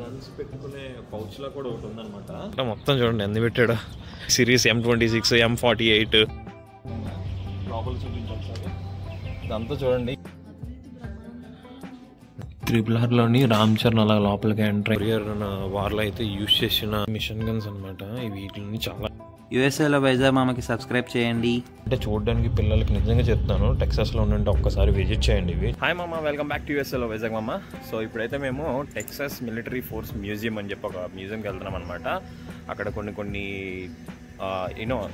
Guns పెట్టుకునే pouch లా కూడా ఒకటి ఉందన్నమాట. మొత్తం చూడండి ఎన్ని పెట్టాడు. సిరీస్ M26, M48 లోపల చూపించాలి సార్. ఇదంతా చూడండి. RRRలోని రామ్ చరణ్ అలా లోపలికి ఎంటర్ వార్లో అయితే యూజ్ చేసిన మిషన్ గన్స్ అనమాట. వీటిని చాలా యూఎస్ఏలో వైజాగ్ మామకి సబ్స్క్రైబ్ చేయండి. అంటే చూడడానికి పిల్లలకి నిజంగా చెప్తాను, టెక్సాస్లో ఉండంటే ఒక్కసారి విజిట్ చేయండి ఇవి. హాయ్ మామ, వెల్కమ్ బ్యాక్ టు యూఎస్ఏలో వైజాగ్ మామ. సో ఇప్పుడైతే మేము టెక్సాస్ మిలిటరీ ఫోర్స్ మ్యూజియం అని చెప్పి ఒక మ్యూజియంకి వెళ్తున్నాం అనమాట. అక్కడ కొన్ని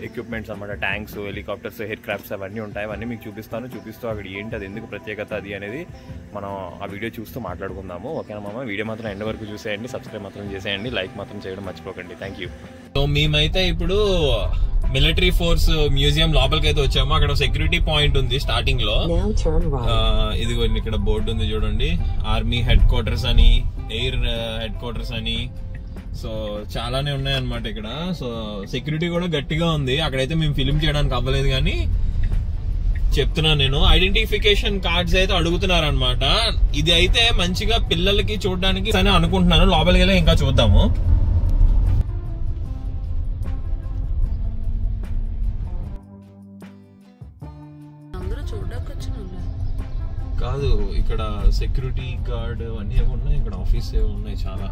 ఎక్విప్మెంట్స్ అనమాట, ట్యాంక్స్, హెలికాప్టర్స్, ఎయిర్ క్రాఫ్ట్స్ అవన్నీ ఉంటాయి. అవన్నీ మీకు చూపిస్తూ అక్కడ ఏంటి, అది ఎందుకు ప్రత్యేకత అది అనేది మనం ఆ వీడియో చూస్తూ మాట్లాడుకుందాము. ఓకేనా మామ? వీడియో మాత్రం ఎండ్ వరకు చూసేయండి, సబ్స్క్రైబ్ మాత్రం చేసేయండి, లైక్ మాత్రం చేయడం మర్చిపోకండి. Thank you. సో మేమైతే ఇప్పుడు మిలిటరీ ఫోర్స్ మ్యూజియం లోపలికి అయితే వచ్చాము. అక్కడ సెక్యూరిటీ పాయింట్ ఉంది స్టార్టింగ్ లో. ఇదిగో ఇక్కడ బోర్డు ఉంది చూడండి, ఆర్మీ హెడ్ క్వార్టర్స్ అని, ఎయిర్ హెడ్ క్వార్టర్స్ అని. సో చాలానే ఉన్నాయన్నమాట ఇక్కడ. సో సెక్యూరిటీ కూడా గట్టిగా ఉంది. అక్కడైతే మేము ఫిల్మ్ చేయడానికి అవ్వలేదు, కానీ చెప్తున్నాను నేను. ఐడెంటిఫికేషన్ కార్డ్స్ అయితే అడుగుతున్నారు అనమాట. ఇది అయితే మంచిగా పిల్లలకి చూడడానికి అని అనుకుంటున్నాను. లోపలికి వెళ్ళి ఇంకా చూద్దాము. కాదు, ఇక్కడ సెక్యూరిటీ గార్డ్ అన్నీ ఏమి ఉన్నాయి, ఇక్కడ ఆఫీస్ ఏమి ఉన్నాయి చాలా.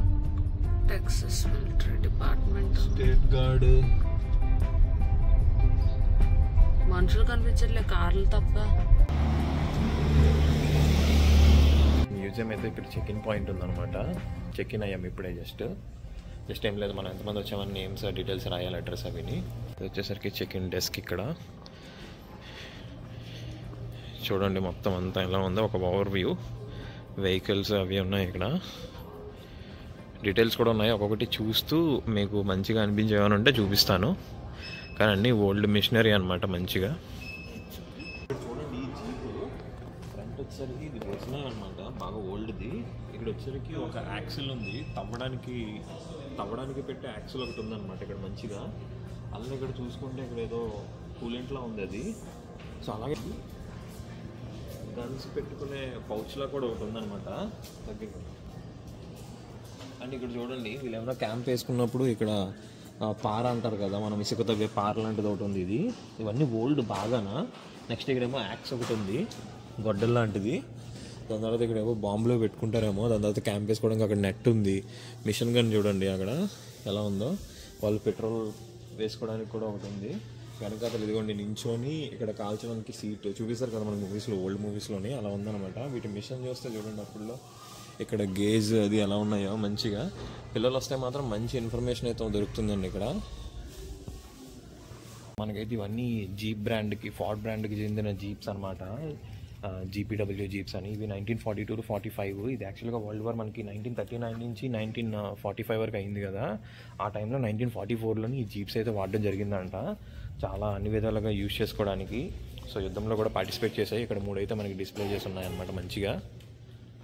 Texas military department, state guard. మనుషులు కనిపించట్లే, కార్లు తప్ప. మ్యూజియం అయితే ఇక్కడ చెక్ ఇన్ పాయింట్ ఉందన్నమాట. చెక్ ఇన్ అయ్యాము ఇప్పుడే. జస్ట్ ఏం లేదు, మనం ఎంతమంది వచ్చామని నేమ్స్ డీటెయిల్స్ రాయాలి, అడ్రస్ అవిని. వచ్చేసరికి చెక్ ఇన్ డెస్క్ ఇక్కడ చూడండి. మొత్తం అంతా ఎలా ఉందో ఒక ఓవర్ వ్యూ. వెహికల్స్ అవి ఉన్నాయి ఇక్కడ, డీటెయిల్స్ కూడా ఉన్నాయి. ఒక్కొక్కటి చూస్తూ మీకు మంచిగా అనిపించేవని ఉంటే చూపిస్తాను. కానీ అన్నీ ఓల్డ్ మిషనరీ అనమాట మంచిగా. చూడండి ఈ జీపు ఫ్రంట్ వచ్చేసరికి ఇది ఒరిజినల్ అనమాట, బాగా ఓల్డ్ది. ఇక్కడ వచ్చేసరికి ఒక యాక్సిల్ ఉంది, తవ్వడానికి పెట్టే యాక్సిల్ ఒకటి ఉందన్నమాట ఇక్కడ మంచిగా. అలాగే ఇక్కడ చూసుకుంటే ఇక్కడ ఏదో కూలెంట్లా ఉంది అది. సో అలాగే గన్స్ పెట్టుకునే పౌచ్లా కూడా ఒకటి ఉందన్నమాట దగ్గర. అండ్ ఇక్కడ చూడండి, వీళ్ళు ఏమైనా క్యాంప్ వేసుకున్నప్పుడు ఇక్కడ పార అంటారు కదా, మనం ఇసుక తవ్వే పార లాంటిది ఒకటి ఉంది. ఇవన్నీ ఓల్డ్ బాగానా. నెక్స్ట్ ఇక్కడేమో యాక్స్ ఒకటి ఉంది, గొడ్డల్ లాంటిది. దాని తర్వాత ఇక్కడ ఏమో బాంబులో పెట్టుకుంటారేమో. దాని తర్వాత క్యాంప్ వేసుకోవడానికి అక్కడ నెట్ ఉంది. మిషన్ గన్ చూడండి అక్కడ ఎలా ఉందో. వాళ్ళు పెట్రోల్ వేసుకోవడానికి కూడా ఒకటి ఉంది. వెనకాతలు ఇదిగోండి నించొని ఇక్కడ కాల్చడానికి సీట్ చూపిస్తారు కదా మన మూవీస్లో, ఓల్డ్ మూవీస్లోని అలా ఉందన్నమాట. వీటి మిషన్ చూస్తే చూడండి అప్పుడులో ఇక్కడ గేజ్ అది ఎలా ఉన్నాయో మంచిగా. పిల్లలు వస్తే మాత్రం మంచి ఇన్ఫర్మేషన్ అయితే దొరుకుతుందండి ఇక్కడ. మనకైతే ఇవన్నీ జీప్ బ్రాండ్కి, ఫార్డ్ బ్రాండ్కి చెందిన జీప్స్ అనమాట. GPW జీప్స్ అని. ఇవి 1942 to 45. ఇది యాక్చువల్గా వరల్డ్ వార్ మనకి 1939 నుంచి 1945 వరకు అయింది కదా. ఆ టైంలో 1944లోని ఈ జీప్స్ అయితే వాడడం జరిగిందంట. చాలా అన్ని విధాలుగా యూజ్ చేసుకోవడానికి. సో యుద్ధంలో కూడా పార్టిసిపేట్ చేసాయి. ఇక్కడ 3 అయితే మనకి డిస్ప్లే చేసి ఉన్నాయన్నమాట మంచిగా.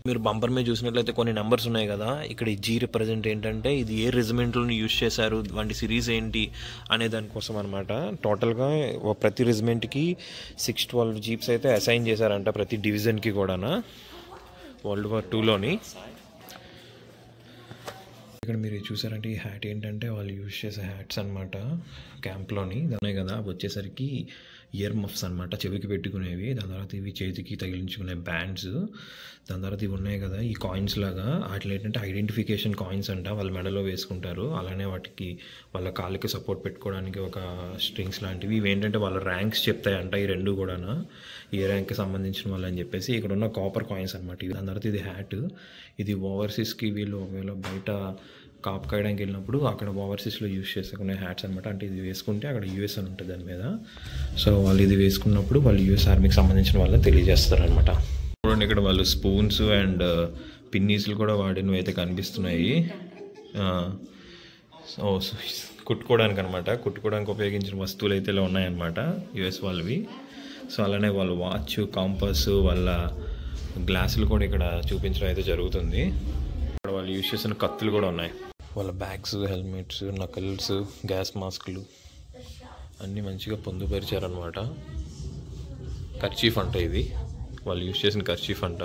మీరు బంపర్ మీద చూసినట్లయితే కొన్ని నెంబర్స్ ఉన్నాయి కదా. ఇక్కడ ఈ G రిప్రజెంట్ ఏంటంటే ఇది ఏ రెజిమెంట్లోని యూజ్ చేశారు, వాటి సిరీస్ ఏంటి అనే దానికోసం అనమాట. టోటల్గా ప్రతి రెజిమెంట్కి 612 జీప్స్ అయితే అసైన్ చేశారంట, ప్రతి డివిజన్కి కూడా వరల్డ్ వార్ 2లోని. ఇక్కడ మీరు చూసారంటే ఈ హ్యాట్ ఏంటంటే వాళ్ళు యూజ్ చేసే హ్యాట్స్ అనమాట క్యాంప్లోని. దానే కదా వచ్చేసరికి ఇయర్ మఫ్స్ అనమాట, చెవికి పెట్టుకునేవి. దాని తర్వాత ఇవి చేతికి తగిలించుకునే బ్యాండ్స్. దాని తర్వాత ఇవి ఉన్నాయి కదా ఈ కాయిన్స్ లాగా, వాటిలో ఏంటంటే ఐడెంటిఫికేషన్ కాయిన్స్ అంట, వాళ్ళ మెడలో వేసుకుంటారు. అలానే వాటికి వాళ్ళ కాళ్ళకి సపోర్ట్ పెట్టుకోవడానికి ఒక స్ట్రింగ్స్ లాంటివి. ఇవి ఏంటంటే వాళ్ళ ర్యాంక్స్ చెప్తాయంట ఈ రెండు కూడా, ఏ ర్యాంక్కి సంబంధించిన వాళ్ళు అని చెప్పేసి. ఇక్కడ ఉన్న కాపర్ కాయిన్స్ అనమాట ఇవి. దాని తర్వాత ఇది హ్యాట్. ఇది ఓవర్సీస్కి వీళ్ళు ఒకవేళ బయట కాపు కాయడానికి వెళ్ళినప్పుడు అక్కడ ఓవర్సీస్లో యూజ్ చేసుకునే హ్యాట్స్ అనమాట. అంటే ఇది వేసుకుంటే అక్కడ యూఎస్ అని ఉంటుంది దాని మీద. సో వాళ్ళు ఇది వేసుకున్నప్పుడు వాళ్ళు యూఎస్ ఆర్మీకి సంబంధించిన వాళ్ళని తెలియజేస్తారు అనమాట. చూడండి ఇక్కడ వాళ్ళు స్పూన్స్ అండ్ పిన్నీస్లు కూడా వాడినవి అయితే కనిపిస్తున్నాయి. కుట్టుకోవడానికి అనమాట, కుట్టుకోవడానికి ఉపయోగించిన వస్తువులు అయితే ఇలా ఉన్నాయన్నమాట యూఎస్ వాళ్ళవి. సో అలానే వాళ్ళ వాచ్, కాంపస్, వాళ్ళ గ్లాసులు కూడా ఇక్కడ చూపించడం అయితే జరుగుతుంది. ఇక్కడ వాళ్ళు యూజ్ చేసిన కత్తులు కూడా ఉన్నాయి. వాళ్ళ బ్యాగ్స్, హెల్మెట్స్, నకల్స్, గ్యాస్ మాస్కులు అన్నీ మంచిగా పొందుపరిచారనమాట. కర్చీఫ్ అంట ఇది, వాళ్ళు యూజ్ చేసిన కర్చీఫ్ అంట.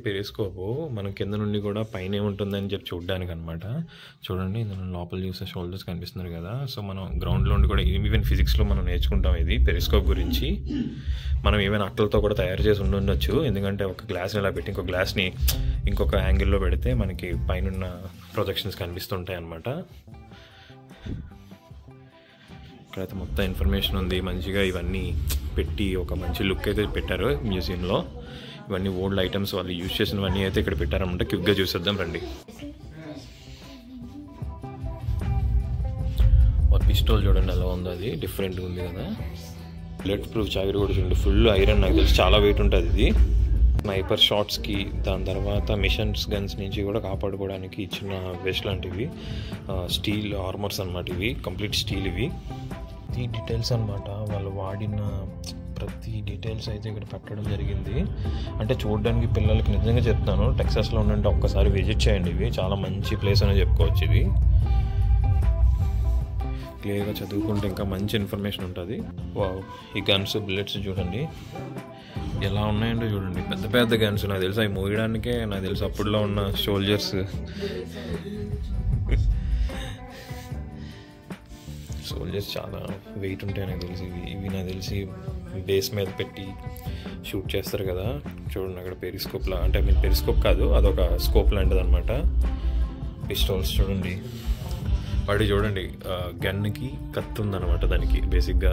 పెరిస్కోపు మనం కింద నుండి కూడా పైన ఏముంటుందని చెప్పి చూడడానికి అనమాట. చూడండి ఇందులో లోపల చూసే షోల్డర్స్ కనిపిస్తున్నారు కదా. సో మనం గ్రౌండ్లో ఉండి కూడా ఈవెన్ ఫిజిక్స్లో మనం నేర్చుకుంటాం ఇది పెరిస్కోప్ గురించి. మనం ఏమైనా అట్టలతో కూడా తయారు చేసి ఉండొచ్చు, ఎందుకంటే ఒక గ్లాస్ని ఇలా పెట్టి ఇంకో గ్లాస్ని ఇంకొక యాంగిల్లో పెడితే మనకి పైన ప్రొజెక్షన్స్ కనిపిస్తుంటాయి అన్నమాట. ఇక్కడైతే మొత్తం ఇన్ఫర్మేషన్ ఉంది మంచిగా, ఇవన్నీ పెట్టి ఒక మంచి లుక్ అయితే పెట్టారు మ్యూజియంలో. ఇవన్నీ ఓల్డ్ ఐటమ్స్ వాళ్ళు యూజ్ చేసినవన్నీ అయితే ఇక్కడ పెట్టారనమాట. క్విక్గా చూసేద్దాం రండి. పిస్టోల్ చూడండి ఎలా ఉందో, అది డిఫరెంట్గా ఉంది కదా. బుల్లెట్ ప్రూఫ్ జాకెట్ కూడా చూడండి, ఫుల్ ఐరన్, నాకు తెలిసి చాలా వెయిట్ ఉంటుంది ఇది. స్నైపర్ షాట్స్కి, దాని తర్వాత మిషన్స్ గన్స్ నుంచి కూడా కాపాడుకోవడానికి ఇచ్చిన వెస్ట్ లాంటివి, స్టీల్ ఆర్మర్స్ అనమాట. ఇవి కంప్లీట్ స్టీల్. ఇవి ఈ డీటెయిల్స్ అనమాట, వాళ్ళు వాడిన ప్రతి డీటెయిల్స్ అయితే ఇక్కడ పెట్టడం జరిగింది. అంటే చూడడానికి పిల్లలకి నిజంగా చెప్తాను, టెక్సాస్లో ఉండంటే ఒక్కసారి విజిట్ చేయండి. ఇవి చాలా మంచి ప్లేస్ అని చెప్పుకోవచ్చు. ఇది క్లియర్గా చదువుకుంటే ఇంకా మంచి ఇన్ఫర్మేషన్ ఉంటుంది. ఈ గన్స్ బుల్లెట్స్ చూడండి ఎలా ఉన్నాయంటే చూడండి, పెద్ద పెద్ద గన్స్. నాకు తెలుసు అవి మోయడానికే, నాకు తెలుసు అప్పుడులో ఉన్న సోల్జర్స్ చాలా వెయిట్ ఉంటాయి నాకు తెలిసి. ఇవి నాకు తెలిసి బేస్ మీద పెట్టి షూట్ చేస్తారు కదా. చూడండి అక్కడ పెరిస్కోప్లా, అంటే పెరిస్కోప్ కాదు, అదొక స్కోప్ లాంటిది అనమాట. పిస్టోల్స్ చూడండి, వాడి చూడండి గన్కి కత్తి ఉందన్నమాట దానికి. బేసిక్గా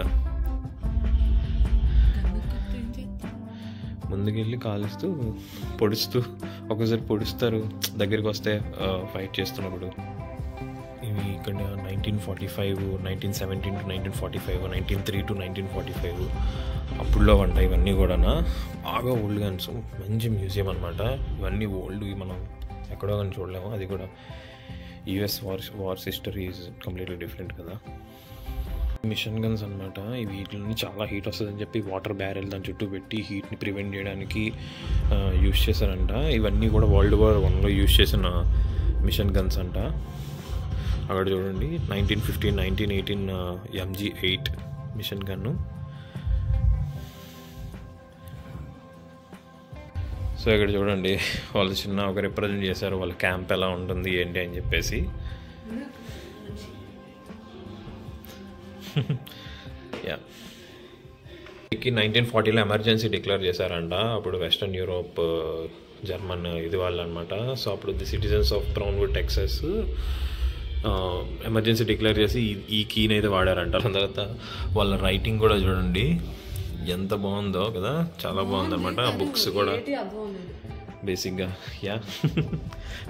ముందుకెళ్ళి కాలుస్తూ పొడుస్తూ, ఒకసారి పొడుస్తారు దగ్గరికి వస్తే ఫైట్ చేస్తున్నప్పుడు. ఇవి ఇక్కడ 1945, 1917 to 1945, 1903 to 1945 అప్పుడులో వంట. ఇవన్నీ కూడా బాగా ఓల్డ్ గన్స్, మంచి మ్యూజియం అనమాట. ఇవన్నీ ఓల్డ్, మనం ఎక్కడో కానీ చూడలేము. అది కూడా US wars history is completely different కదా. మిషన్ గన్స్ అనమాట. ఇవి వీటిని చాలా హీట్ వస్తుందని చెప్పి వాటర్ బ్యారెల్ దాని చుట్టూ పెట్టి హీట్ని ప్రివెంట్ చేయడానికి యూజ్ చేశారంట. ఇవన్నీ కూడా World War Iలో యూజ్ చేసిన మిషన్ గన్స్ అంట. అక్కడ చూడండి 1915, 1918 MG8 మిషన్ గన్ను. సో ఇక్కడ చూడండి వాళ్ళు చిన్న ఒక రిప్రజెంట్ చేశారు వాళ్ళ క్యాంప్ ఎలా ఉంటుంది ఏంటి అని చెప్పేసి. యా, 1940లో ఎమర్జెన్సీ డిక్లేర్ చేశారంట. అప్పుడు వెస్టర్న్ యూరోప్, జర్మన్ ఇది వాళ్ళు అనమాట. సో అప్పుడు the citizens of Brownwood Texas emergency declare చేసి ఈ కీని అయితే వాడారంట. దాని తర్వాత వాళ్ళ రైటింగ్ కూడా చూడండి ఎంత బాగుందో కదా, చాలా బాగుంది అనమాట. బుక్స్ కూడా బేసిక్గా యా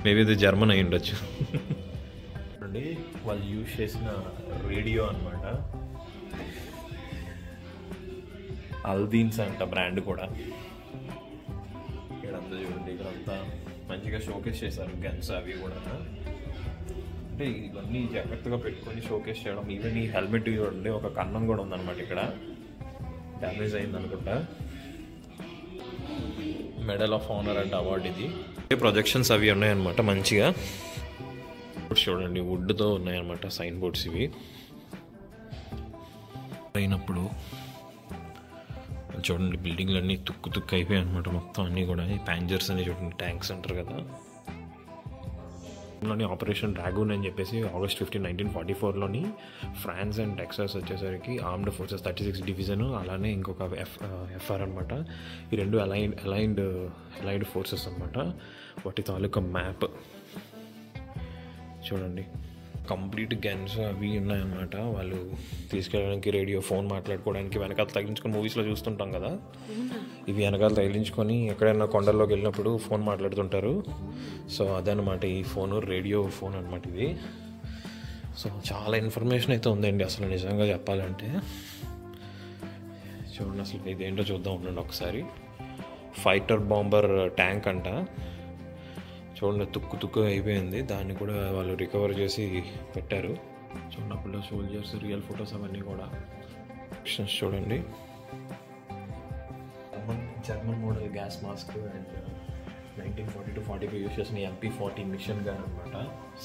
మేబీ ఇది జర్మన్ అయి ఉండొచ్చు. చూడండి వాళ్ళు యూజ్ చేసిన రేడియో అనమాట, అల్దీన్స్ అంట బ్రాండ్ కూడా. ఇక్కడంతా చూడండి, ఇక్కడంతా మంచిగా షోకేస్ చేశారు గన్స్ అవి కూడా. అంటే ఇవన్నీ జాగ్రత్తగా పెట్టుకొని షోకేస్ చేయడం. ఈవెన్ ఈ హెల్మెట్ చూడండి, ఒక కన్నం కూడా ఉందన్నమాట ఇక్కడ, డ్యామేజ్ అయింది అనుకుంటా. Medal of honour and award ఇది. ప్రొజెక్షన్స్ అవి ఉన్నాయన్నమాట మంచిగా. చూడండి వుడ్తో ఉన్నాయన్నమాట సైన్ బోర్డ్స్. ఇవి అయినప్పుడు చూడండి బిల్డింగ్లు అన్నీ తుక్కు అయిపోయాయి అనమాట మొత్తం అన్నీ కూడా. ఈ ప్యాంజర్స్ అని చూడండి, ట్యాంక్స్ అంటారు కదా. ఆపరేషన్ డ్రాగూన్ అని చెప్పేసి August 15, 1944లోని ఫ్రాన్స్ అండ్ టెక్సాస్ వచ్చేసరికి ఆర్మ్డ్ ఫోర్సెస్ 36 డివిజన్, అలానే ఇంకొక ఎఫ్ఆర్ అనమాట. ఈ రెండు అలైన్డ్ ఫోర్సెస్ అనమాట. వాటి తాలూకా మ్యాప్ చూడండి. కంప్లీట్ గన్స్ అవి ఉన్నాయన్నమాట. వాళ్ళు తీసుకెళ్ళడానికి రేడియో, ఫోన్ మాట్లాడుకోవడానికి వెనకాల తగిలించుకొని మూవీస్లో చూస్తుంటాం కదా, ఇవి వెనకాల తగిలించుకొని ఎక్కడైనా కొండల్లోకి వెళ్ళినప్పుడు ఫోన్ మాట్లాడుతుంటారు. సో అదనమాట ఈ ఫోను, రేడియో ఫోన్ అనమాట ఇది. సో చాలా ఇన్ఫర్మేషన్ అయితే ఉందండి అసలు నిజంగా చెప్పాలంటే. చూడండి అసలు ఇదేంటో చూద్దాం ఉండండి ఒకసారి. ఫైటర్ బాంబర్ ట్యాంక్ అంట. చూడండి తుక్కు అయిపోయింది, దాన్ని కూడా వాళ్ళు రికవర్ చేసి పెట్టారు. చూడప్పుడు సోల్జర్స్ రియల్ ఫొటోస్ అవన్నీ కూడా. చూడండి German model gas mask and 1940 to 45 use చేసిన MP40 మిషన్ గన్ అనమాట,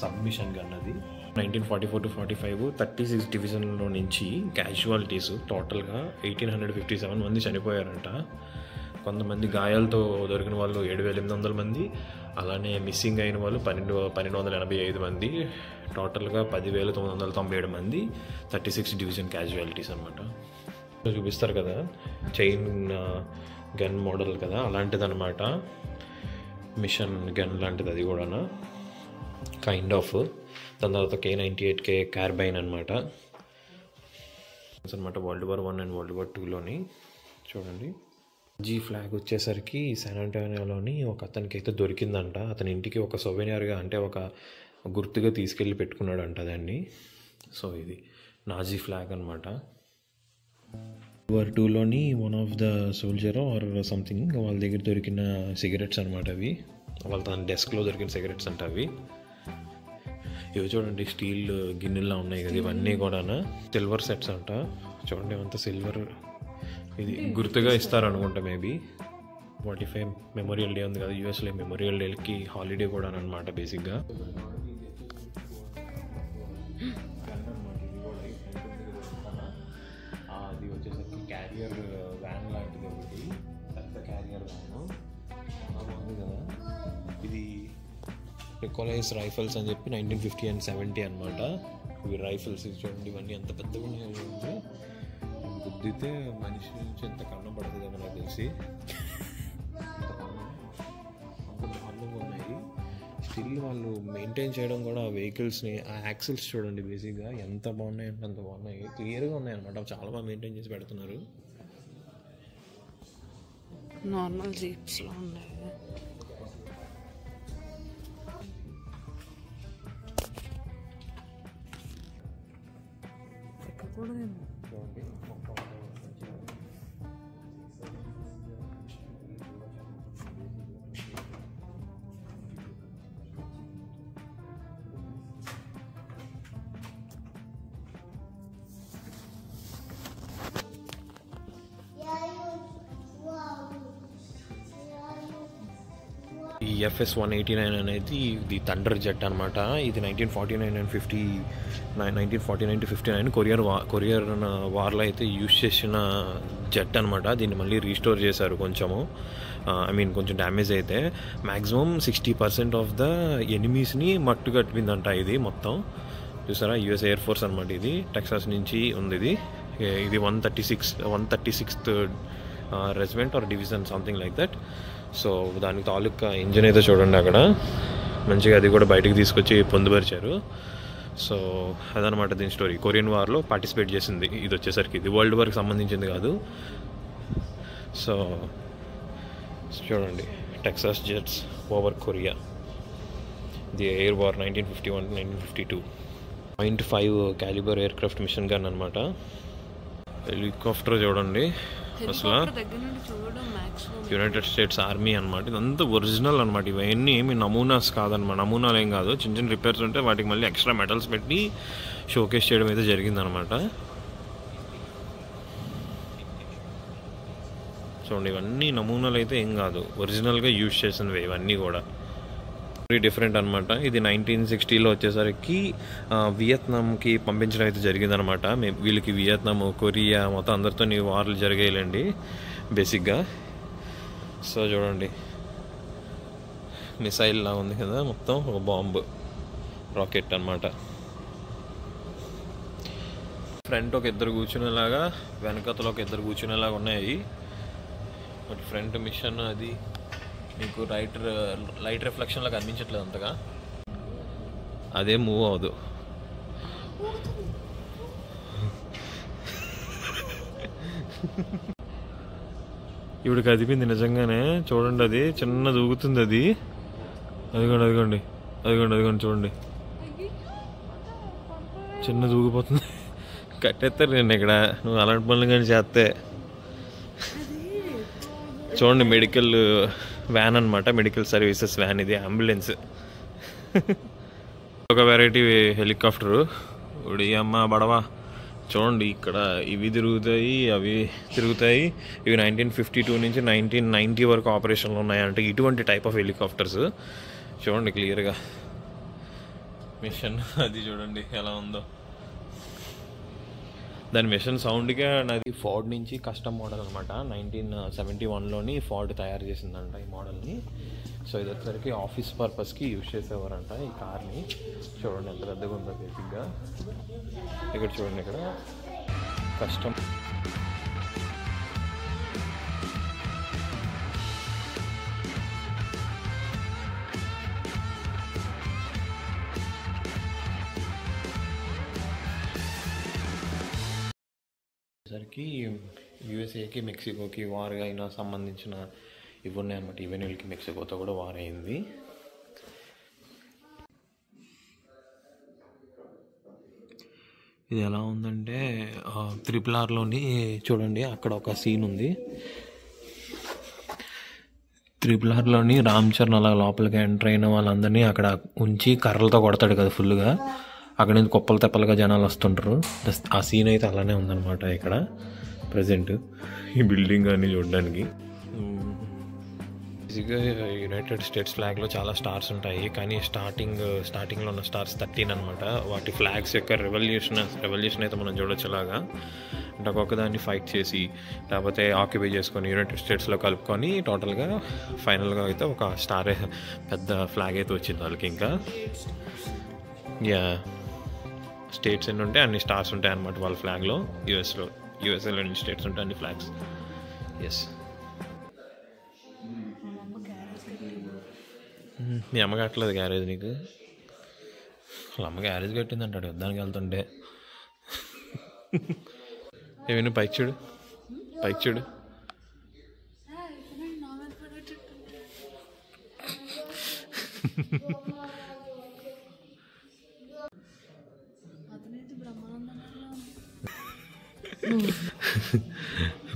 సబ్ మిషన్ గన్ అది. 1944 to 45 36 డివిజన్లో నుంచి క్యాజువాలిటీస్ టోటల్గా 1857 మంది చనిపోయారంట. కొంతమంది గాయాలతో దొరికిన వాళ్ళు 7,800 మంది, అలానే మిస్సింగ్ అయిన వాళ్ళు 1,285 మంది, టోటల్గా 10,997 మంది, 36 డివిజన్ క్యాజువాలిటీస్ అనమాట. చూపిస్తారు కదా చైన్ గన్ మోడల్ కదా, అలాంటిది అనమాట. మిషన్ గన్ లాంటిది అది కూడా కైండ్ ఆఫ్. దాని తర్వాత K98K కార్బైన్ అనమాట. World War I and World War IIలోని చూడండి. జీ ఫ్లాగ్ వచ్చేసరికి శాన్ ఆంటోనియోలోని ఒక అతనికి అయితే దొరికిందంట. అతని ఇంటికి ఒక సొవెనియర్గా, అంటే ఒక గుర్తుగా తీసుకెళ్ళి పెట్టుకున్నాడంట దాన్ని. సో ఇది నాజీ ఫ్లాగ్ అనమాట. World War IIలోని one of the soldier or something వాళ్ళ దగ్గర దొరికిన సిగరెట్స్ అనమాట అవి. వాళ్ళ తన డెస్క్లో దొరికిన సిగరెట్స్ అంట అవి. ఇవి చూడండి స్టీల్ గిన్నెల్లో ఉన్నాయి కదా, ఇవన్నీ కూడా సిల్వర్ సెట్స్ అంట. చూడండి అంత సిల్వర్, ఇది గుర్తుగా ఇస్తారు అనుకుంటా మేబీ. 45 మెమోరియల్ డే ఉంది కదా యూఎస్లో, మెమోరియల్ డేకి హాలిడే కూడా అనమాట బేసిక్గా. అది వచ్చేసరికి క్యారియర్ వ్యాన్ లాంటిది ఒకటి, పెద్ద క్యారియర్ వ్యాన్, చాలా బాగుంది కదా. ఇది నికోలైస్ రైఫల్స్ అని చెప్పి 1950 and 70 అనమాట. ఇవి రైఫల్స్ చూడండి, ఇవన్నీ ఎంత పెద్దగా ఉన్నాయంటే గుద్దితే మనిషి నుంచి ఎంత కన్నం పడుతుంది నాకు తెలిసి. అంత దారుణంగా ఉన్నాయి. స్టిల్ వాళ్ళు మెయింటైన్ చేయడం కూడా ఆ వెహికల్స్ని, ఆ యాక్సిల్స్ చూడండి బేసిక్గా ఎంత బాగున్నాయి అంటే అంత బాగున్నాయి, క్లియర్గా ఉన్నాయి అనమాట. చాలా బాగా మెయింటైన్ చేసి పెడుతున్నారు. నార్మల్ జీప్స్లో ఉన్నాయి. ఈ FS-189 అనేది ఇది థండర్ జెట్ అనమాట. ఇది 1949 to 59 కొరియర్ వార్లో అయితే యూజ్ చేసిన జెట్ అనమాట. దీన్ని మళ్ళీ రీస్టోర్ చేశారు కొంచెము, కొంచెం డ్యామేజ్ అయితే. మ్యాక్సిమం 60% ఆఫ్ ద ఎనిమీస్ని మట్టు కట్టిందంట ఇది మొత్తం. చూసారా, యుఎస్ ఎయిర్ ఫోర్స్ అనమాట. ఇది టెక్సాస్ నుంచి ఉంది. ఇది 136th regiment or division something like that. So దానికి తాలూకా ఇంజిన్ అయితే చూడండి అక్కడ మంచిగా, అది కూడా బయటకు తీసుకొచ్చి పొందుపరిచారు. సో అదనమాట దీని స్టోరీ. కొరియన్ వార్లో పార్టిసిపేట్ చేసింది ఇది వచ్చేసరికి. ఇది వరల్డ్ వార్కి సంబంధించింది కాదు. సో చూడండి, Texas jets over Korea, the air war 1951 to 1952. 0.5 caliber aircraft machine gun అనమాట. హెలికాప్టర్ చూడండి అసలు, యునైటెడ్ స్టేట్స్ ఆర్మీ అనమాట. ఇదంతా ఒరిజినల్ అనమాట. ఇవన్నీ ఏమి నమూనాస్ కాదనమాట. నమూనాలు ఏం కాదు, చిన్న చిన్న రిపేర్స్ ఉంటే వాటికి మళ్ళీ ఎక్స్ట్రా మెటల్స్ పెట్టి షోకేస్ చేయడం అయితే జరిగిందనమాట. చూడండి, ఇవన్నీ నమూనాలు అయితే ఏం కాదు, ఒరిజినల్గా యూజ్ చేసినవి ఇవన్నీ కూడా. వెరీ డిఫరెంట్ అనమాట. ఇది 1960లో వచ్చేసరికి వియత్నాంకి పంపించడం అయితే జరిగిందనమాట. వీళ్ళకి వియత్నాం, కొరియా మొత్తం అందరితో వార్లు జరిగాయిలేండి బేసిక్గా. సో చూడండి, మిసైల్ లా ఉంది కదా, మొత్తం ఒక బాంబు రాకెట్ అనమాట. ఫ్రంట్ ఒక ఇద్దరు కూర్చునేలాగా, వెనకతలో ఒక ఇద్దరు కూర్చునేలాగా ఉన్నాయి. బట్ ఫ్రంట్ మిషన్ అది మీకు లైట్ రిఫ్లెక్షన్ లాగా కనిపించట్లేదు అంతగా, అదే మూవ్ అవ్వదు. ఇప్పుడు కదిపింది నిజంగానే, చూడండి అది చిన్న దూకుతుంది. అది అదిగోండి చూడండి, చిన్న దూగిపోతుంది. కట్టేస్తారు నేను ఇక్కడ, నువ్వు అలాంటి పనులు కానీ చేస్తే. చూడండి, మెడికల్ వ్యాన్ అనమాట, మెడికల్ సర్వీసెస్ వ్యాన్. ఇది అంబులెన్స్. ఒక వెరైటీ హెలికాప్టరు, ఉడియమ్మ బడవా. చూడండి, ఇక్కడ ఇవి తిరుగుతాయి, అవి తిరుగుతాయి. ఇవి 1952 నుంచి 1990 వరకు ఆపరేషన్లో ఉన్నాయంటే ఇటువంటి టైప్ ఆఫ్ హెలికాప్టర్స్. చూడండి క్లియర్గా మిషన్ అది చూడండి ఎలా ఉందో. దాని మిషన్ సౌండ్గా నాది ఫోర్డ్ నుంచి కస్టమ్ మోడల్ అనమాట. 1971లోని ఫోర్డ్ తయారు చేసిందంట ఈ మోడల్ని. సో ఇది వచ్చేసరికి ఆఫీస్ పర్పస్కి యూజ్ చేసేవారంట ఈ కార్ని. చూడండి ఎంత పెద్దగా ఉందో బేసిక్గా. ఇక్కడ చూడండి, ఇక్కడ కస్టమ్ సరికి యూఎస్ఏకి మెక్సికోకి వార్ అయినా సంబంధించిన ఇవి ఉన్నాయన్నమాట. ఈవెన్ వీళ్ళకి మెక్సికోతో కూడా వార్ అయింది. ఇది ఎలా ఉందంటే RRRలోని చూడండి అక్కడ ఒక సీన్ ఉంది. RRRలోని రామ్ చరణ్ అలా లోపలికి ఎంటర్ అయిన వాళ్ళందరినీ అక్కడ ఉంచి కర్రలతో కొడతాడు కదా ఫుల్గా. అక్కడ నుంచి కుప్పలు తెప్పలుగా జనాలు వస్తుంటారు. ఆ సీన్ అయితే అలానే ఉందన్నమాట ఇక్కడ ప్రజెంట్ ఈ బిల్డింగ్ అన్ని చూడడానికి. బేసిక్గా యునైటెడ్ స్టేట్స్ ఫ్లాగ్లో చాలా స్టార్స్ ఉంటాయి, కానీ స్టార్టింగ్లో ఉన్న స్టార్స్ 13 అనమాట. వాటి ఫ్లాగ్స్ యొక్క రెవల్యూషన్ అయితే మనం చూడొచ్చు. అలాగా అంటే ఒక్కొక్కదాన్ని ఫైట్ చేసి లేకపోతే ఆక్యుపై చేసుకొని యునైటెడ్ స్టేట్స్లో కలుపుకొని టోటల్గా ఫైనల్గా అయితే ఒక స్టార్ పెద్ద ఫ్లాగ్ అయితే వచ్చింది వాళ్ళకి. ఇంకా స్టేట్స్ ఎన్ని ఉంటే అన్ని స్టార్స్ ఉంటాయి అన్నమాట వాళ్ళ ఫ్లాగ్లో. యూఎస్ఏలో ఎన్ని స్టేట్స్ ఉంటాయి అన్ని ఫ్లాగ్స్. ఎస్, మీ అమ్మ కట్టలేదు గ్యారేజ్ నీకు? వాళ్ళ అమ్మ గ్యారేజ్ కట్టిందంటాడు యుద్ధానికి వెళ్తుంటే. ఏమైనా పైకి చూడు, పైకి చూడు.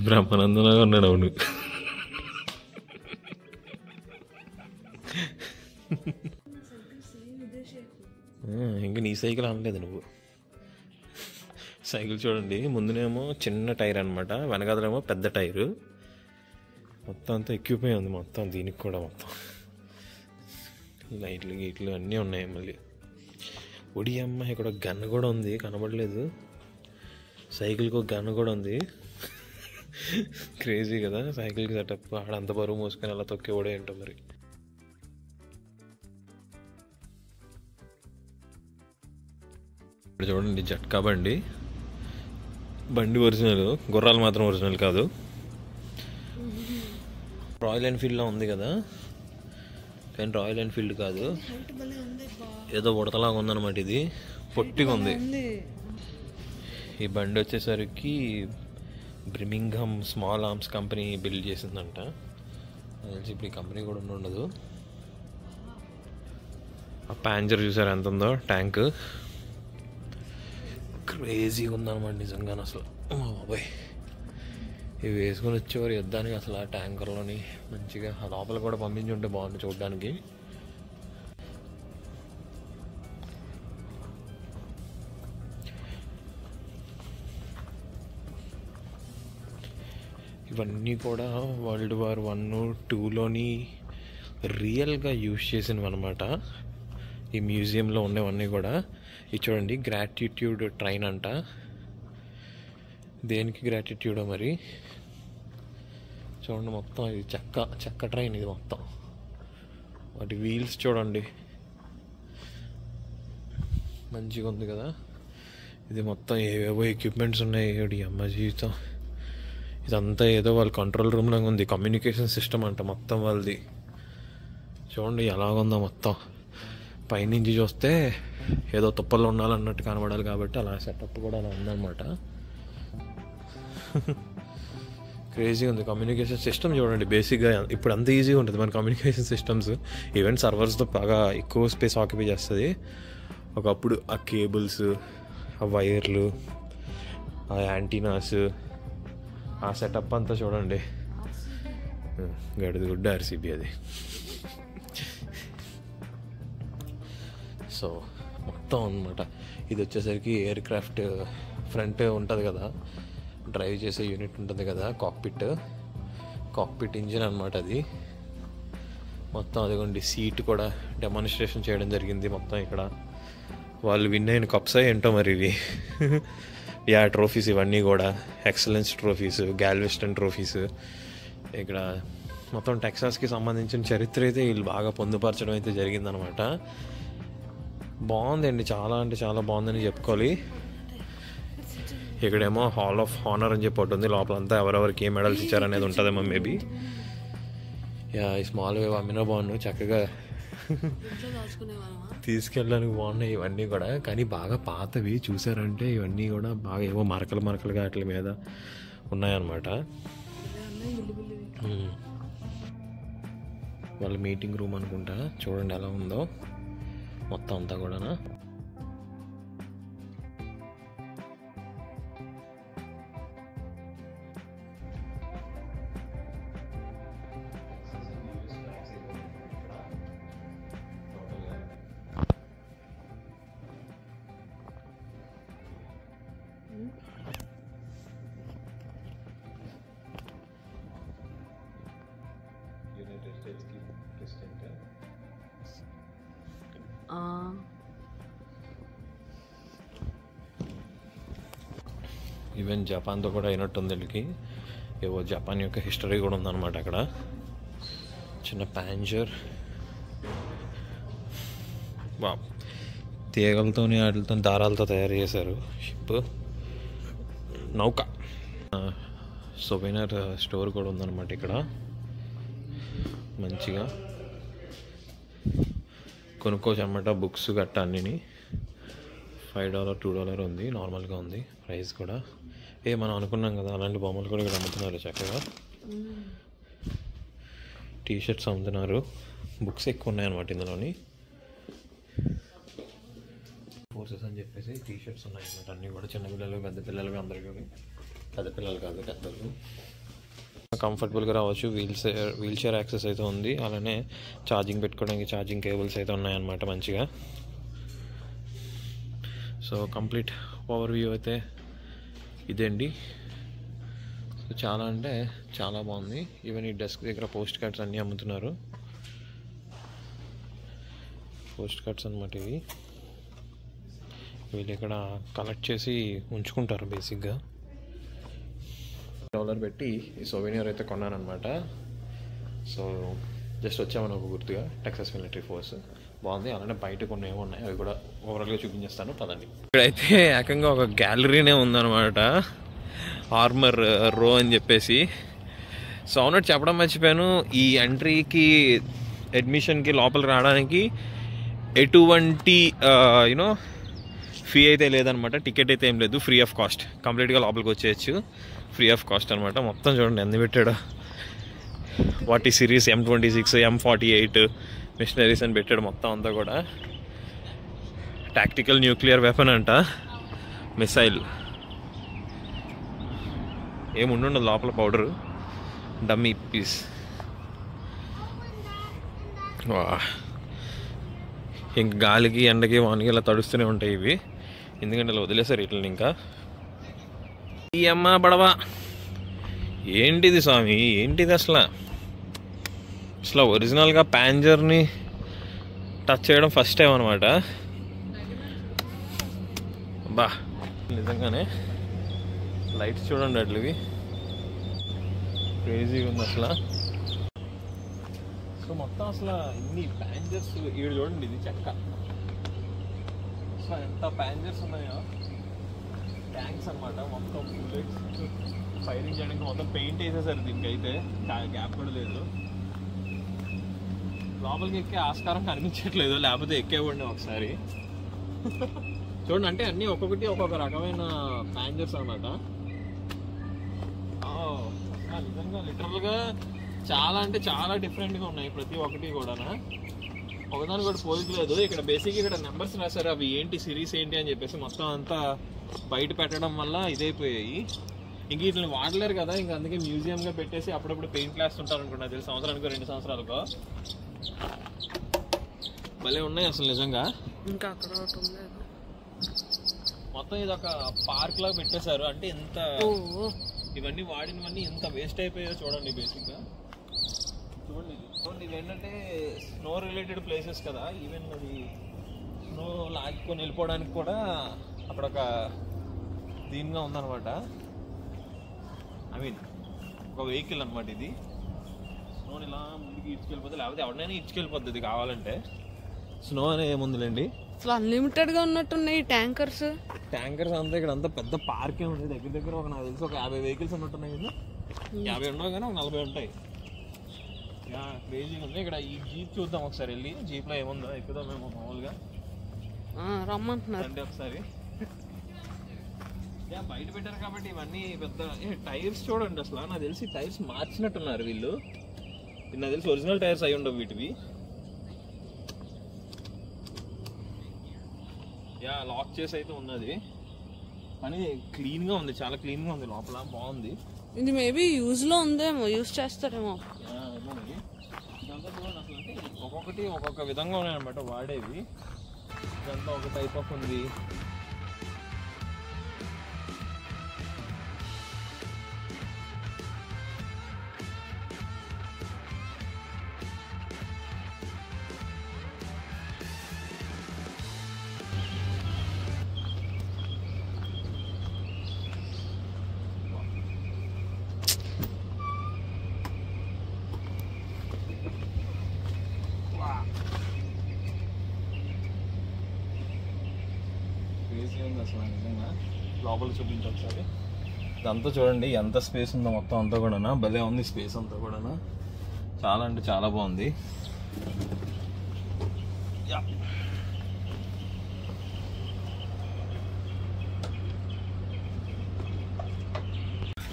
బ్రహ్మానందంగా ఉన్నాడు. అవును, ఇంకా నీ సైకిల్ అనలేదు నువ్వు. సైకిల్ చూడండి, ముందునేమో చిన్న టైర్ అనమాట, వెనకాదలేమో పెద్ద టైరు. మొత్తం అంతా ఎక్విప్మెంట్ ఉంది మొత్తం దీనికి కూడా. మొత్తం లైట్లు గీట్లు అన్నీ ఉన్నాయి. మళ్ళీ ఒడి అమ్మ ఇక్కడ గన్ కూడా ఉంది, కనబడలేదు. సైకిల్కి ఒక గన్ కూడా ఉంది. క్రేజీ కదా సైకిల్కి సెటప్. ఆడంత బరువు మోసుకొని అలా తొక్కే కూడా ఏంటో మరి. ఇక్కడ చూడండి జట్కా బండి. బండి ఒరిజినల్, గుర్రాలు మాత్రం ఒరిజినల్ కాదు. రాయల్ ఎన్ఫీల్డ్లో ఉంది కదా, కానీ రాయల్ ఎన్ఫీల్డ్ కాదు, ఏదో ఉడతలాగా ఉందన్నమాట. ఇది పొట్టిగా ఉంది. ఈ బండి వచ్చేసరికి బ్రిమింగ్హామ్ స్మాల్ ఆర్మ్స్ కంపెనీ బిల్డ్ చేసిందంట. తెలిసి ఇప్పుడు ఈ కంపెనీ కూడా ఉండదు. ఆ ప్యాంజర్ చూసారు ఎంత ఉందో, ట్యాంక్ క్రేజీగా ఉందన్నమాట నిజంగా. అసలు బాబాయ్ ఇవి వేసుకొని వచ్చేవారు యుద్ధానికి. అసలు ఆ ట్యాంకర్లోని మంచిగా ఆ లోపల కూడా పంపించి ఉంటే బాగుంది చూడడానికి. ఇవన్నీ కూడా వరల్డ్ వార్ 1, 2లోని రియల్గా యూజ్ చేసినవి అనమాట. ఈ మ్యూజియంలో ఉన్నవన్నీ కూడా. ఇది చూడండి, గ్రాటిట్యూడ్ ట్రైన్ అంట. దేనికి గ్రాటిట్యూడో మరి. చూడండి మొత్తం ఇది చెక్క ట్రైన్ ఇది మొత్తం. వాటి వీల్స్ చూడండి మంచిగా ఉంది కదా. ఇది మొత్తం ఏవేవో ఎక్విప్మెంట్స్ ఉన్నాయి. ఏడి అమ్మ జీవితం. ఇదంతా ఏదో వాళ్ళ కంట్రోల్ రూమ్లో ఉంది. కమ్యూనికేషన్ సిస్టమ్ అంట మొత్తం వాళ్ళది. చూడండి ఎలాగుందో మొత్తం. పైనుంచి చూస్తే ఏదో తుప్పల్లో ఉండాలన్నట్టు కనబడాలి కాబట్టి అలా సెటప్ కూడా అలా ఉందన్నమాట. క్రేజీగా ఉంది. కమ్యూనికేషన్ సిస్టమ్ చూడండి బేసిక్గా ఇప్పుడు అంత ఈజీగా ఉంటుంది మన కమ్యూనికేషన్ సిస్టమ్స్. ఈవెన్ సర్వర్స్తో బాగా ఎక్కువ స్పేస్ ఆక్యుపై చేస్తుంది. ఒకప్పుడు ఆ కేబుల్స్, ఆ వైర్లు, ఆ యాంటీనాస్, ఆ సెటప్ అంతా చూడండి. గడిది గుడ్డ RCB అది. సో మొత్తం అనమాట. ఇది వచ్చేసరికి ఎయిర్ క్రాఫ్ట్ ఫ్రంట్ ఉంటుంది కదా, డ్రైవ్ చేసే యూనిట్ ఉంటుంది కదా, కాక్పిట్ ఇంజిన్ అనమాట అది మొత్తం. అదిగోండి సీట్ కూడా డెమాన్స్ట్రేషన్ చేయడం జరిగింది మొత్తం. ఇక్కడ వాళ్ళు విన్ అయిన కప్స్ ఏంటో మరి ఇవి యా ట్రోఫీస్ ఇవన్నీ కూడా ఎక్సలెన్స్ ట్రోఫీస్, గ్యాల్వెస్టన్ ట్రోఫీస్. ఇక్కడ మొత్తం టెక్సాస్కి సంబంధించిన చరిత్ర అయితే వీళ్ళు బాగా పొందుపరచడం అయితే జరిగిందనమాట. బాగుందండి, చాలా అంటే చాలా బాగుందని చెప్పుకోవాలి. ఇక్కడేమో హాల్ ఆఫ్ హానర్ అని చెప్పి ఉంటుంది, లోపలంతా ఎవరెవరికి ఏ మెడల్స్ ఇచ్చారనేది ఉంటుందేమో మేబీ. యా ఈ స్మాల్ వేవ్ అమ్మినా బాగుండు, చక్కగా తీసుకెళ్ళడానికి బాగున్నాయి ఇవన్నీ కూడా. కానీ బాగా పాతవి చూసారంటే ఇవన్నీ కూడా బాగా ఏవో మరకలుగా వాటి మీద ఉన్నాయన్నమాట. వాళ్ళ మీటింగ్ రూమ్ అనుకుంటా, చూడండి ఎలా ఉందో మొత్తం అంతా కూడా. ఈవెన్ జపాన్తో కూడా అయినట్టుంది వీళ్ళకి, ఏవో జపాన్ యొక్క హిస్టరీ కూడా ఉందన్నమాట అక్కడ. చిన్న ప్యాంజర్ బా తీగలతో వాటితో దారాలతో తయారు చేశారు షిప్, నౌక. సొవెనర్ స్టోర్ కూడా ఉందన్నమాట ఇక్కడ. మంచిగా కొనుక్కోవచ్చు అనమాట, బుక్స్ గట్ట అన్నీ. $5 $2 ఉంది, నార్మల్గా ఉంది ప్రైస్ కూడా. మనం అనుకున్నాం కదా అలాంటి బొమ్మలు కూడా ఇక్కడ అమ్ముతున్నారు చక్కగా. టీషర్ట్స్ అమ్ముతున్నారు, బుక్స్ ఎక్కువ ఉన్నాయన్నమాట ఇందులోని. ఫోర్సెస్ అని చెప్పేసి టీషర్ట్స్ ఉన్నాయన్నమాట అన్నీ కూడా, చిన్నపిల్లలు పెద్ద పిల్లలు అందరికీ. పెద్ద పిల్లలు కాదు, పెద్దలు కంఫర్టబుల్గా రావచ్చు. వీల్ చైర్ యాక్సెస్ అయితే ఉంది, అలానే ఛార్జింగ్ పెట్టుకోవడానికి ఛార్జింగ్ కేబుల్స్ అయితే ఉన్నాయన్నమాట మంచిగా. సో కంప్లీట్ ఓవర్ వ్యూ అయితే ఇదేండి. సో చాలా అంటే చాలా బాగుంది. ఈవెన్ ఈ డెస్క్ దగ్గర పోస్ట్ కార్డ్స్ అన్నీ అమ్ముతున్నారు. పోస్ట్ కార్డ్స్ అనమాట ఇవి. వీళ్ళు ఇక్కడ కలెక్ట్ చేసి ఉంచుకుంటారు బేసిక్గా. $1 పెట్టి ఈ సోవెనియర్ అయితే కొన్నానమాట. సో జస్ట్ వచ్చామని ఒక గుర్తుగా టెక్సాస్ మిలిటరీ ఫోర్స్ బాగుంది. అలానే బయట కొన్ని ఏమో ఉన్నాయి, అవి కూడా ఓవరాల్గా చూపించేస్తాను పదండి. ఇక్కడైతే ఏకంగా ఒక గ్యాలరీనే ఉందన్నమాట, ఆర్మర్ రో అని చెప్పేసి. సో అవునట్టు చెప్పడం మర్చిపోయాను, ఈ ఎంట్రీకి అడ్మిషన్కి లోపల రావడానికి ఎటువంటి ఫీ అయితే లేదనమాట. టికెట్ అయితే ఏం లేదు, ఫ్రీ ఆఫ్ కాస్ట్. కంప్లీట్గా లోపలికి వచ్చేయచ్చు, ఫ్రీ ఆఫ్ కాస్ట్ అనమాట. మొత్తం చూడండి ఎంత పెట్టాడు. 40 సిరీస్, M26, M48 మిషనరీస్ అని పెట్టాడు మొత్తం అంతా కూడా. టాక్టికల్ న్యూక్లియర్ వెపన్ అంట, మిసైల్. ఏముండదు లోపల, పౌడరు, డమ్మీ పీస్. ఇంక గాలికి ఎండకి వానకి ఇలా తడుస్తూనే ఉంటాయి ఇవి, ఎందుకంటే ఇలా వదిలేసారు వీటిని. ఇంకా ఈ అమ్మ బడవ ఏంటిది స్వామి, ఏంటిది అసలు ఒరిజినల్గా ప్యాంజర్ని టచ్ చేయడం ఫస్ట్ టైం అనమాట. బా నిజంగానే లైట్స్ చూడండి అట్లవి, క్రేజీగా ఉంది అసలు. సో మొత్తం అసలు ఇన్ని ప్యాంజర్స్ ఈడు చూడండి, ఇది చెక్క. అసలు ఎంత ప్యాంజర్స్ ఉన్నాయో, ట్యాంక్స్ అనమాట. మొత్తం బుల్లెట్స్ ఫైరింగ్ చేయడానికి మొత్తం పెయింట్ వేసేసారు దీనికైతే, గ్యాప్ కూడా లేదు. లోపలికి ఎక్కే ఆస్కారం కనిపించట్లేదు, లేకపోతే ఎక్కేవాడిని ఒకసారి. చూడండి, అంటే అన్నీ ఒక్కొక్కటి ఒక్కొక్క రకమైన ప్యాంజర్స్ అనమాట. నిజంగా లిటరల్గా చాలా అంటే చాలా డిఫరెంట్గా ఉన్నాయి ప్రతి ఒక్కటి కూడా, ఒకదాని కూడా పోలికలేదు. ఇక్కడ బేసిక్ ఇక్కడ నెంబర్స్ రాశారు, అవి ఏంటి సిరీస్ ఏంటి అని చెప్పేసి మొత్తం అంతా బయట పెట్టడం వల్ల ఇదైపోయాయి. ఇంక వీటిని వాడలేరు కదా, ఇంక అందుకే మ్యూజియంగా పెట్టేసి అప్పుడప్పుడు పెయింట్ క్లాస్ ఉంటారు అనుకున్నా, తెలిసి సంవత్సరానికో 2 సంవత్సరాలకో. భలే ఉన్నాయి అసలు నిజంగా. ఇంకా అక్కడ మొత్తం ఇది ఒక పార్క్ లాగా పెట్టేశారు. అంటే ఎంత ఇవన్నీ వాడినవన్నీ ఎంత వేస్ట్ అయిపోయాయో చూడండి. బేసిక్గా చూడండి ఇవి ఏంటంటే స్నో రిలేటెడ్ ప్లేసెస్ కదా. ఈవెన్ అది స్నో లాక్కొని వెళ్ళిపోవడానికి కూడా అక్కడ ఒక దీనిగా ఉందన్నమాట. ఐ మీన్ ఒక వెహికల్ అనమాట ఇది. స్నోని ఇలా ముందుకు ఇడ్చుకెళ్ళిపోతే, లేకపోతే ఎవరినైనా ఇడ్చుకెళ్ళిపోద్ది ఇది కావాలంటే. స్నో అనే ఏముందిలేండి, అసలు అన్లిమిటెడ్గా ఉన్నట్టున్నాయి ట్యాంకర్స్. అంతా ఇక్కడ అంతా పెద్ద పార్కే ఉంది. దగ్గర దగ్గర ఒక నాకు తెలిసి ఒక 50 వెహికల్స్ ఉన్నట్టున్నాయి కదా. 50 ఉండవు కానీ ఒక 40 ఉంటాయి. క్రేజీగా ఉంది. ఇక్కడ ఈ జీప్ చూద్దాం ఒకసారి, వెళ్ళి జీప్లో ఏముందో ఎక్కుదాం మేము మామూలుగా. రమ్మంటున్నారు అంటే ఒకసారి బయట పెట్టారు కాబట్టి ఇవన్నీ పెద్ద. టైర్స్ చూడండి, అసలు నాకు తెలిసి టైర్స్ మార్చినట్టున్నారు వీళ్ళు. నాకు తెలిసి ఒరిజినల్ టైర్స్ అయి ఉండవు వీటివి. లాక్ చేసి అయితే ఉన్నది కానీ క్లీన్గా ఉంది, చాలా క్లీన్గా ఉంది లోపల, బాగుంది. ఇది మేబీ యూజ్లో ఉందేమో, యూజ్ చేస్తారేమో. ఇదంతా చూడండి అసలు, అంటే ఒక్కొక్కటి ఒక్కొక్క విధంగా ఉన్నాయన్నమాట వాడేవి. ఇదంతా ఒక టైప్ ఆఫ్ ఉంది. అసలు నిజంగా లోపల చూపించి ఒకసారి. ఇదంతా చూడండి ఎంత స్పేస్ ఉందో, మొత్తం అంతా కూడా భలే ఉంది స్పేస్ అంతా కూడా. చాలా అంటే చాలా బాగుంది.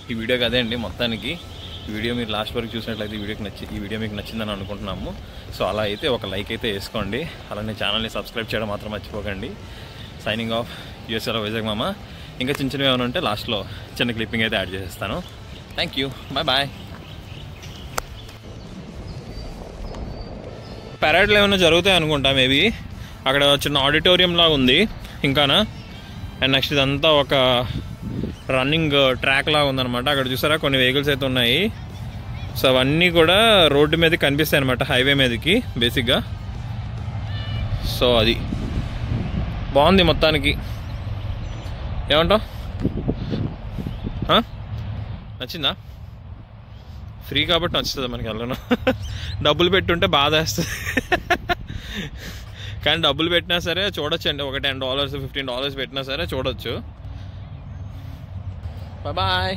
ఈ వీడియోకి అదే అండి మొత్తానికి. ఈ వీడియో మీరు లాస్ట్ వరకు చూసినట్లయితే ఈ వీడియో మీకు నచ్చిందని అనుకుంటున్నాము. సో అలా అయితే ఒక లైక్ అయితే వేసుకోండి. అలానే ఛానల్ని సబ్స్క్రైబ్ చేయడం మాత్రం మర్చిపోకండి. సైనింగ్ ఆఫ్ యూఎస్ఏలో వైజాగ్ మామ. ఇంకా చిన్న చిన్నవి ఏమైనా ఉంటే లాస్ట్లో చిన్న క్లిప్పింగ్ అయితే యాడ్ చేసేస్తాను. Thank you, bye. పెరేడ్లో ఏమైనా జరుగుతాయి అనుకుంటా మేబీ. అక్కడ చిన్న ఆడిటోరియం లాగా ఉంది ఇంకానా. అండ్ నెక్స్ట్ ఇదంతా ఒక రన్నింగ్ ట్రాక్ లాగా ఉందన్నమాట. అక్కడ చూసారా కొన్ని వెహికల్స్ అయితే ఉన్నాయి. సో అవన్నీ కూడా రోడ్డు మీద కనిపిస్తాయి అనమాట, హైవే మీదకి బేసిక్గా. సో అది బాగుంది మొత్తానికి. ఏమంటావు? నచ్చిందా? ఫ్రీ కాబట్టి నచ్చుతుంది మనకి. వెళ్ళను డబ్బులు పెట్టుంటే బాధ వేస్తుంది. కానీ డబ్బులు పెట్టినా సరే చూడొచ్చండి. ఒక $10 $15 పెట్టినా సరే చూడొచ్చు. బాయ్.